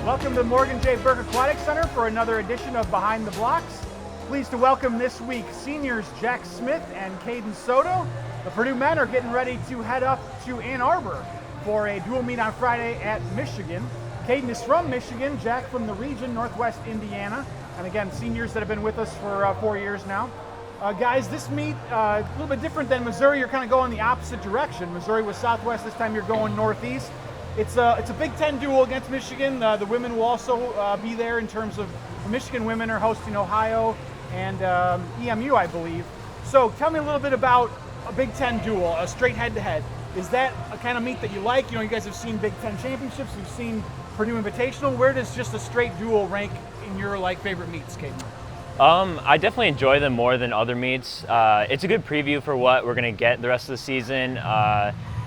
Welcome to the Morgan J. Burke Aquatic Center for another edition of Behind the Blocks. Pleased to welcome this week seniors Jack Smith and Khadin Soto. The Purdue men are getting ready to head up to Ann Arbor for a dual meet on Friday at Michigan. Khadin is from Michigan, Jack from the region, Northwest Indiana. And again, seniors that have been with us for 4 years now. Guys, this meet, a little bit different than Missouri. You're kind of going the opposite direction. Missouri was Southwest, this time you're going Northeast. It's a Big Ten duel against Michigan. The women will also be there in terms of the Michigan women are hosting Ohio and EMU, I believe. So tell me a little bit about a Big Ten duel, a straight head-to-head. Is that a kind of meet that you like? You know, you guys have seen Big Ten championships, you've seen Purdue Invitational. Where does just a straight duel rank in your favorite meets, Khadin? I definitely enjoy them more than other meets. It's a good preview for what we're going to get the rest of the season.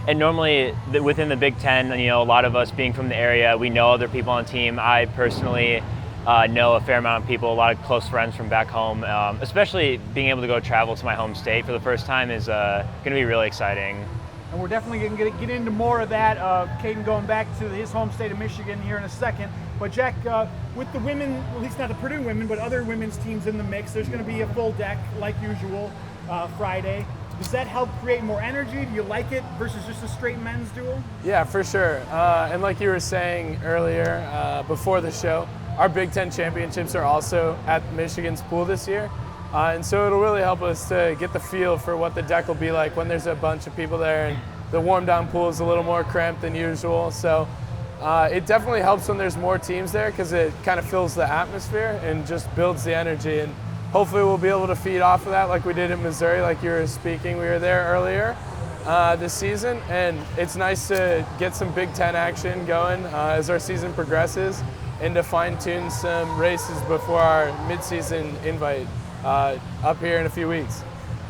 And normally within the Big Ten, a lot of us being from the area, we know other people on the team. I personally know a fair amount of people, a lot of close friends from back home. Especially being able to go travel to my home state for the first time is going to be really exciting. And we're definitely going to get into more of that. Khadin going back to his home state of Michigan here in a second. But Jack, with the women, at least not the Purdue women, but other women's teams in the mix, there's going to be a full deck like usual Friday. Does that help create more energy? Do you like it versus just a straight men's duel? Yeah, for sure. And like you were saying earlier before the show, our Big Ten championships are also at Michigan's pool this year. And so it'll really help us to get the feel for what the deck will be like when there's a bunch of people there and the warm down pool is a little more cramped than usual. So it definitely helps when there's more teams there because it kind of fills the atmosphere and just builds the energy. And hopefully we'll be able to feed off of that like we did in Missouri, like you were speaking. We were there earlier this season, and it's nice to get some Big Ten action going as our season progresses and to fine-tune some races before our midseason invite up here in a few weeks.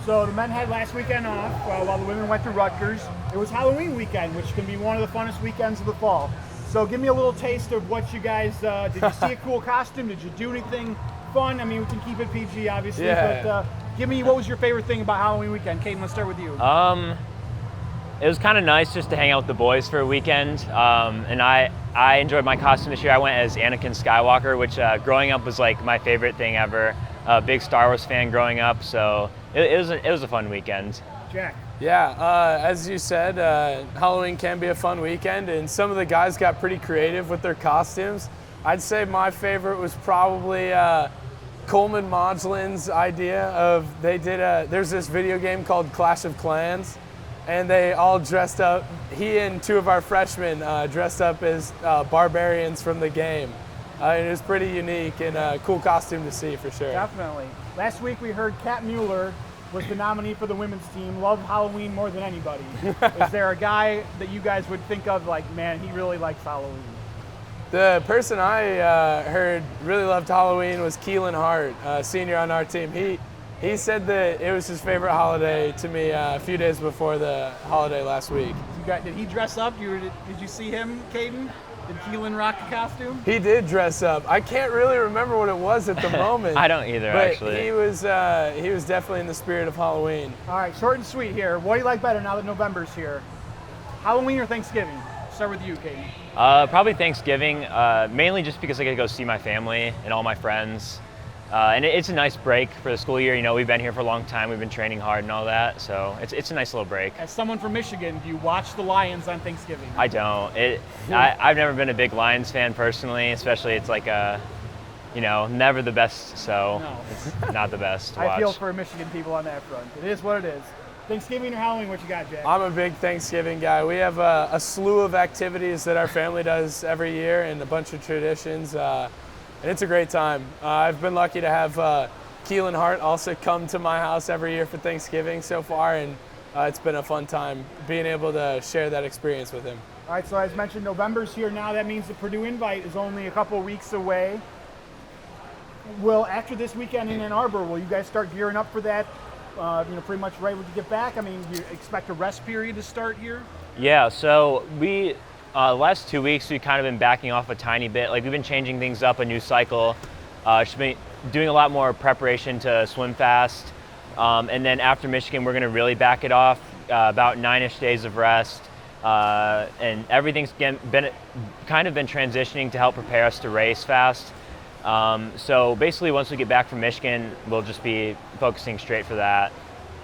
So the men had last weekend off while the women went to Rutgers. It was Halloween weekend, which can be one of the funnest weekends of the fall. So give me a little taste of what you guys, did you see a cool costume? Did you do anything fun? I mean, we can keep it PG, obviously, but give me, what was your favorite thing about Halloween weekend? Khadin, let's start with you. It was kind of nice just to hang out with the boys for a weekend, and I enjoyed my costume this year. I went as Anakin Skywalker, which growing up was like my favorite thing ever. Big Star Wars fan growing up, so it was a fun weekend. Jack. Yeah, as you said, Halloween can be a fun weekend, and some of the guys got pretty creative with their costumes. I'd say my favorite was probably Coleman Modlin's idea of there's this video game called Clash of Clans, and they all dressed up, he and two of our freshmen dressed up as barbarians from the game. And it was pretty unique and a cool costume to see for sure. Definitely. Last week we heard Kat Mueller was the nominee for the women's team, loved Halloween more than anybody. Is there a guy that you guys would think of like, man, he really likes Halloween? The person I heard really loved Halloween was Keelan Hart, senior on our team. He said that it was his favorite holiday to me a few days before the holiday last week. Did he dress up? Did you see him, Khadin? Did Keelan rock the costume? He did dress up. I can't really remember what it was at the moment. I don't either, but actually. He was definitely in the spirit of Halloween. All right, short and sweet here. What do you like better now that November's here? Halloween or Thanksgiving? Start with you, Khadin. Probably Thanksgiving, mainly just because I get to go see my family and all my friends. And it's a nice break for the school year. We've been here for a long time. We've been training hard and all that, so it's a nice little break. As someone from Michigan, do you watch the Lions on Thanksgiving? I don't. I've never been a big Lions fan personally, especially it's like never the best, so no. It's not the best to watch. I feel for Michigan people on that front. It is what it is. Thanksgiving or Halloween, what you got, Jack? I'm a big Thanksgiving guy. We have a slew of activities that our family does every year and a bunch of traditions. And it's a great time. I've been lucky to have Keelan Hart also come to my house every year for Thanksgiving so far, and it's been a fun time being able to share that experience with him. All right, so as mentioned, November's here now. That means the Purdue invite is only a couple of weeks away. Well, after this weekend in Ann Arbor, will you guys start gearing up for that? Pretty much right when you get back? I mean, do you expect a rest period to start here? Yeah, so the last 2 weeks we've kind of been backing off a tiny bit. Like we've been changing things up, a new cycle. Just been doing a lot more preparation to swim fast. And then after Michigan, we're going to really back it off, about 9-ish days of rest. and everything's been transitioning to help prepare us to race fast. So basically, once we get back from Michigan, we'll just be focusing straight for that.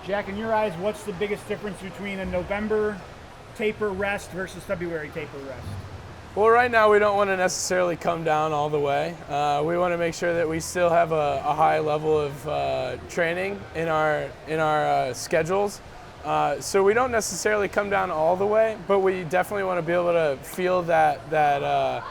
Jack, in your eyes, what's the biggest difference between a November taper rest versus February taper rest? Well, right now we don't want to necessarily come down all the way. We want to make sure that we still have a high level of training in our schedules. So we don't necessarily come down all the way, but we definitely want to be able to feel that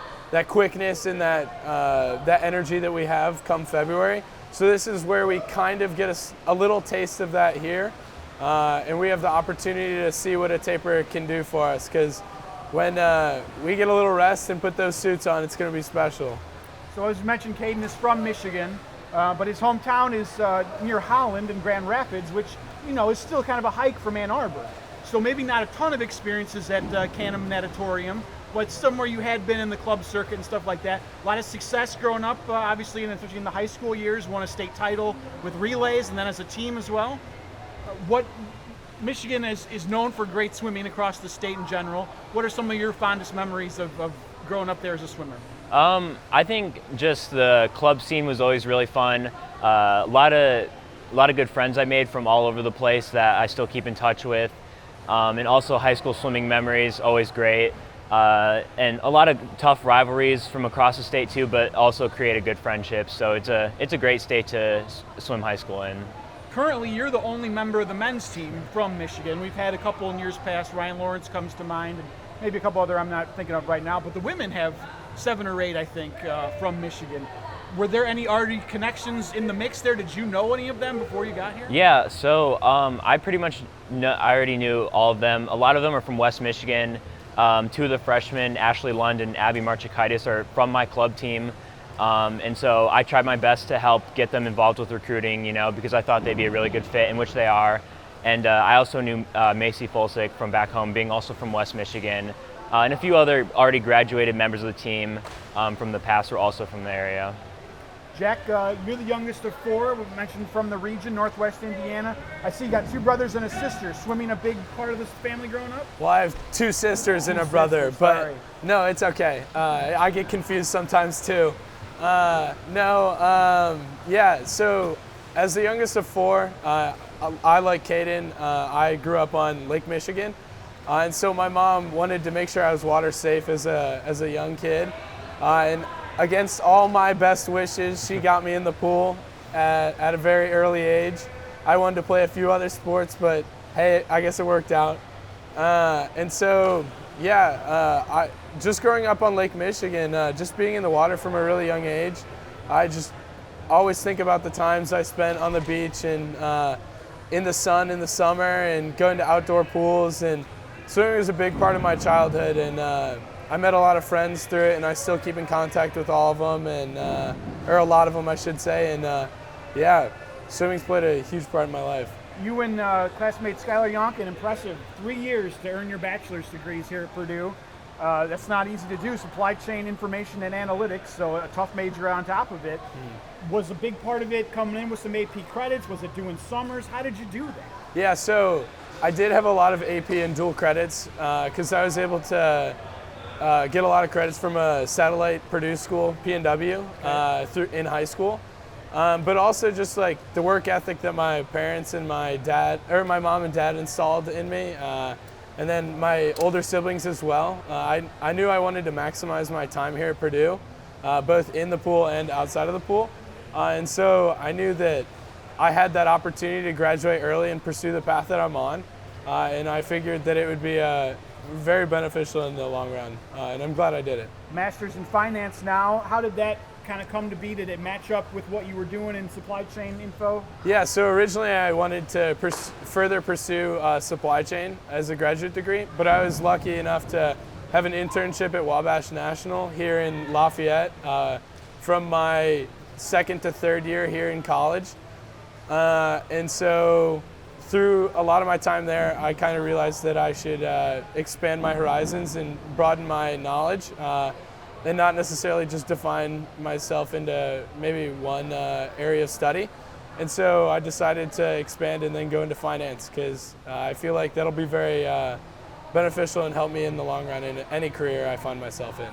quickness and that energy that we have come February. So this is where we kind of get a little taste of that here, and we have the opportunity to see what a taper can do for us, because when we get a little rest and put those suits on, it's going to be special. So as you mentioned, Khadin is from Michigan, but his hometown is near Holland and Grand Rapids, which is still kind of a hike from Ann Arbor. So maybe not a ton of experiences at Canham Natatorium, but somewhere you had been in the club circuit and stuff like that. A lot of success growing up, obviously, and especially in the high school years, won a state title with relays and then as a team as well. Michigan is known for great swimming across the state in general. What are some of your fondest memories of growing up there as a swimmer? I think just the club scene was always really fun. A lot of good friends I made from all over the place that I still keep in touch with. And also high school swimming memories, always great. And a lot of tough rivalries from across the state too, but also created good friendships. So it's a great state to swim high school in. Currently, you're the only member of the men's team from Michigan. We've had a couple in years past. Ryan Lawrence comes to mind, and maybe a couple other I'm not thinking of right now. But the women have 7 or 8, I think, from Michigan. Were there any already connections in the mix there? Did you know any of them before you got here? Yeah, so I pretty much I already knew all of them. A lot of them are from West Michigan. 2 of the freshmen, Ashley Lund and Abby Marchikaitis, are from my club team. And so I tried my best to help get them involved with recruiting, because I thought they'd be a really good fit, in which they are. And I also knew Macy Folsick from back home, being also from West Michigan. And a few other already graduated members of the team from the past were also from the area. Jack, you're the youngest of 4, we mentioned from the region, Northwest Indiana. I see you got 2 brothers and a sister. Swimming a big part of this family growing up? Well, I have 2 sisters and a brother, but no, it's okay. I get confused sometimes too. Yeah, so as the youngest of 4, I like Khadin. I grew up on Lake Michigan, and so my mom wanted to make sure I was water safe as a young kid. And against all my best wishes, she got me in the pool at a very early age. I wanted to play a few other sports, but hey, I guess it worked out. And so, I just growing up on Lake Michigan, just being in the water from a really young age, I just always think about the times I spent on the beach and in the sun in the summer and going to outdoor pools. And swimming was a big part of my childhood, and I met a lot of friends through it, and I still keep in contact with all of them, or a lot of them, I should say. And swimming's played a huge part in my life. You and classmate Skylar Yonkin, impressive. 3 years to earn your bachelor's degrees here at Purdue. That's not easy to do. Supply chain information and analytics, so a tough major on top of it. Was a big part of it coming in with some AP credits? Was it doing summers? How did you do that? Yeah, so I did have a lot of AP and dual credits because I was able to get a lot of credits from a satellite Purdue school, P&W, in high school. But also just like the work ethic that my parents and my mom and dad installed in me, and then my older siblings as well. I knew I wanted to maximize my time here at Purdue, both in the pool and outside of the pool. And so I knew that I had that opportunity to graduate early and pursue the path that I'm on. And I figured that it would be very beneficial in the long run, and I'm glad I did it. Master's in finance now. How did that kind of come to be? Did it match up with what you were doing in supply chain info? Yeah, so originally I wanted to further pursue supply chain as a graduate degree, but I was lucky enough to have an internship at Wabash National here in Lafayette from my 2nd to 3rd year here in college. And so through a lot of my time there, I kind of realized that I should expand my horizons and broaden my knowledge, and not necessarily just define myself into maybe one area of study. And so I decided to expand and then go into finance, because I feel like that'll be very beneficial and help me in the long run in any career I find myself in.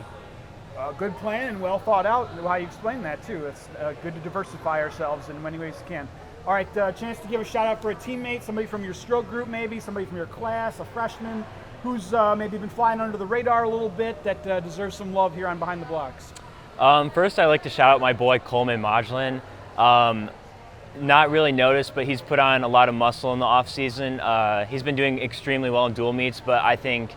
Good plan and well thought out. How you explain that too. It's good to diversify ourselves in many ways you can. All right, chance to give a shout out for a teammate, somebody from your stroke group maybe, somebody from your class, a freshman who's maybe been flying under the radar a little bit that deserves some love here on Behind the Blocks. First, I'd like to shout out my boy Coleman Modulin. Not really noticed, but he's put on a lot of muscle in the off season. He's been doing extremely well in dual meets, but I think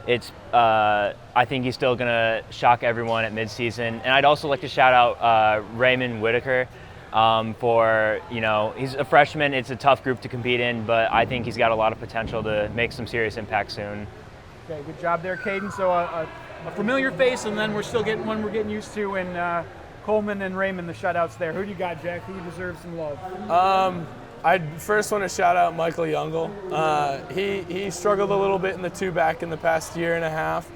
he's still gonna shock everyone at midseason. And I'd also like to shout out Raymond Whitaker. He's a freshman. It's a tough group to compete in, but I think he's got a lot of potential to make some serious impact soon. Okay, good job there, Khadin. So a familiar face, and then we're still getting one we're getting used to in Coleman and Raymond, the shutouts there. Who do you got, Jack? Who deserves some love? I first want to shout out Michael Youngel. He struggled a little bit in the 2-back in the past year and a half,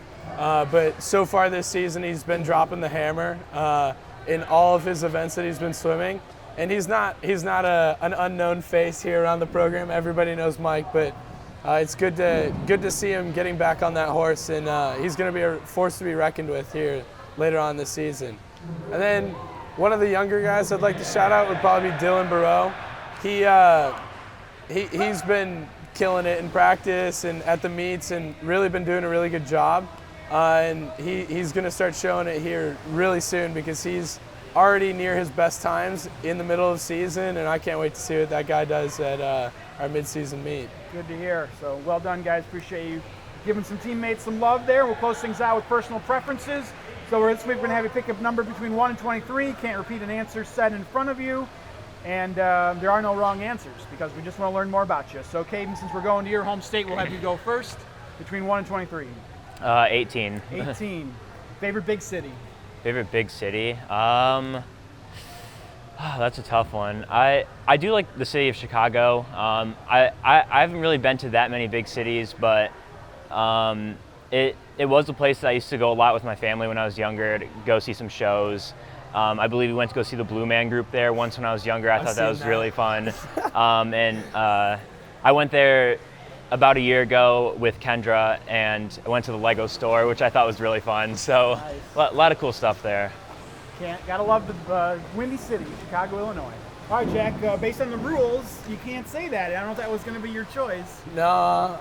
but so far this season he's been dropping the hammer in all of his events that he's been swimming. And he's not an unknown face here around the program. Everybody knows Mike, but it's good to see him getting back on that horse, and he's going to be a force to be reckoned with here later on this season. And then one of the younger guys I'd like to shout out would probably be Dylan Barreau. He's been killing it in practice and at the meets and really been doing a really good job. And he's going to start showing it here really soon because he's already near his best times in the middle of season, and I can't wait to see what that guy does at our mid-season meet. Good to hear. So well done, guys. Appreciate you giving some teammates some love there. We'll close things out with personal preferences. So this week we're going to have you pick a number between 1 and 23. Can't repeat an answer said in front of you. And there are no wrong answers because we just want to learn more about you. So Khadin, since we're going to your home state, we'll have you go first between 1 and 23. 18. 18. Favorite big city? Favorite big city? That's a tough one. I do like the city of Chicago. I haven't really been to that many big cities, but it was a place that I used to go a lot with my family when I was younger to go see some shows. I believe we went to go see the Blue Man Group there once when I was younger. I thought that was really fun. I went there about a year ago with Kendra, and I went to the Lego store, which I thought was really fun. So nice. A lot of cool stuff there. Gotta love the Windy City, Chicago, Illinois. All right, Jack, based on the rules, you can't say that. I don't know if that was going to be your choice. No,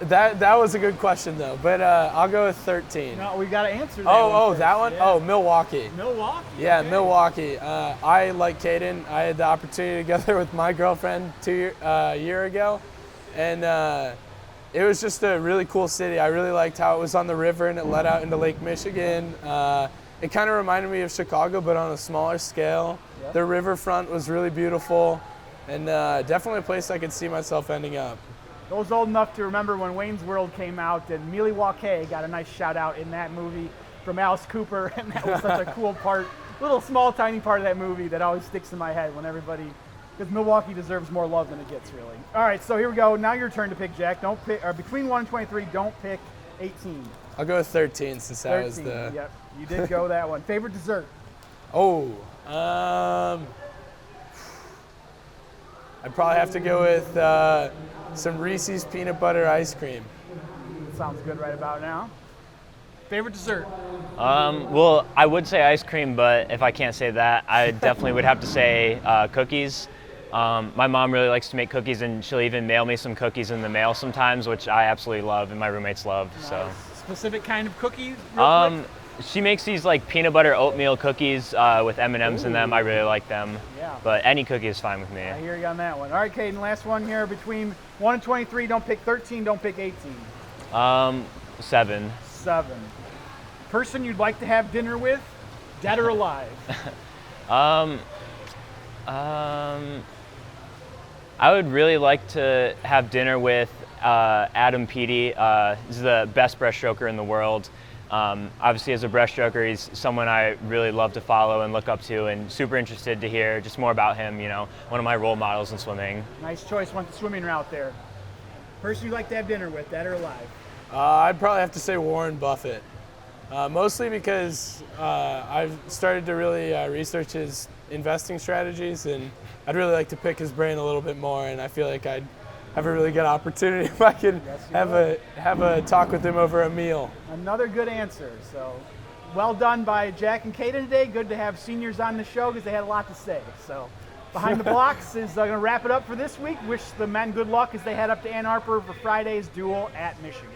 that was a good question, though. But I'll go with 13. No, we've got to answer that one. First. That one? Yeah. Oh, Milwaukee. Milwaukee? Yeah, okay. Milwaukee. I, like Khadin, I had the opportunity to go there with my girlfriend a year ago. And it was just a really cool city. I really liked how it was on the river and it led out into Lake Michigan. It kind of reminded me of Chicago, but on a smaller scale. Yep. The riverfront was really beautiful, and definitely a place I could see myself ending up. I was old enough to remember when Wayne's World came out, and Milwaukee got a nice shout out in that movie from Alice Cooper, and that was such a cool part, little small tiny part of that movie that always sticks in my head when everybody, because Milwaukee deserves more love than it gets, really. All right, so here we go. Now your turn to pick, Jack. Don't pick, or between 1 and 23, don't pick 18. I'll go with 13 since that 13, was the... Yep, you did go that one. Favorite dessert? Oh, I'd probably have to go with some Reese's peanut butter ice cream. Sounds good right about now. Favorite dessert? Well, I would say ice cream, but if I can't say that, I definitely would have to say cookies. My mom really likes to make cookies, and she'll even mail me some cookies in the mail sometimes, which I absolutely love and my roommates love. Nice. So. Specific kind of cookie? Real quick? She makes these like peanut butter oatmeal cookies with M&Ms in them. I really like them. Yeah. But any cookie is fine with me. I hear you on that one. All right, Khadin, last one here. Between 1 and 23, don't pick 13, don't pick 18. 7. 7. Person you'd like to have dinner with, dead or alive? I would really like to have dinner with Adam Peaty. He's the best breaststroker in the world. Obviously, as a breaststroker, he's someone I really love to follow and look up to, and super interested to hear just more about him. You know, one of my role models in swimming. Nice choice. Went the swimming route there. Person you'd like to have dinner with, dead or alive? I'd probably have to say Warren Buffett. Mostly because I've started to really research his investing strategies, and I'd really like to pick his brain a little bit more, and I feel like I'd have a really good opportunity if I can have a talk with him over a meal. Another good answer. So well done by Jack and Khadin today. Good to have seniors on the show because they had a lot to say. So Behind the Blocks is going to wrap it up for this week. Wish the men good luck as they head up to Ann Arbor for Friday's duel at Michigan.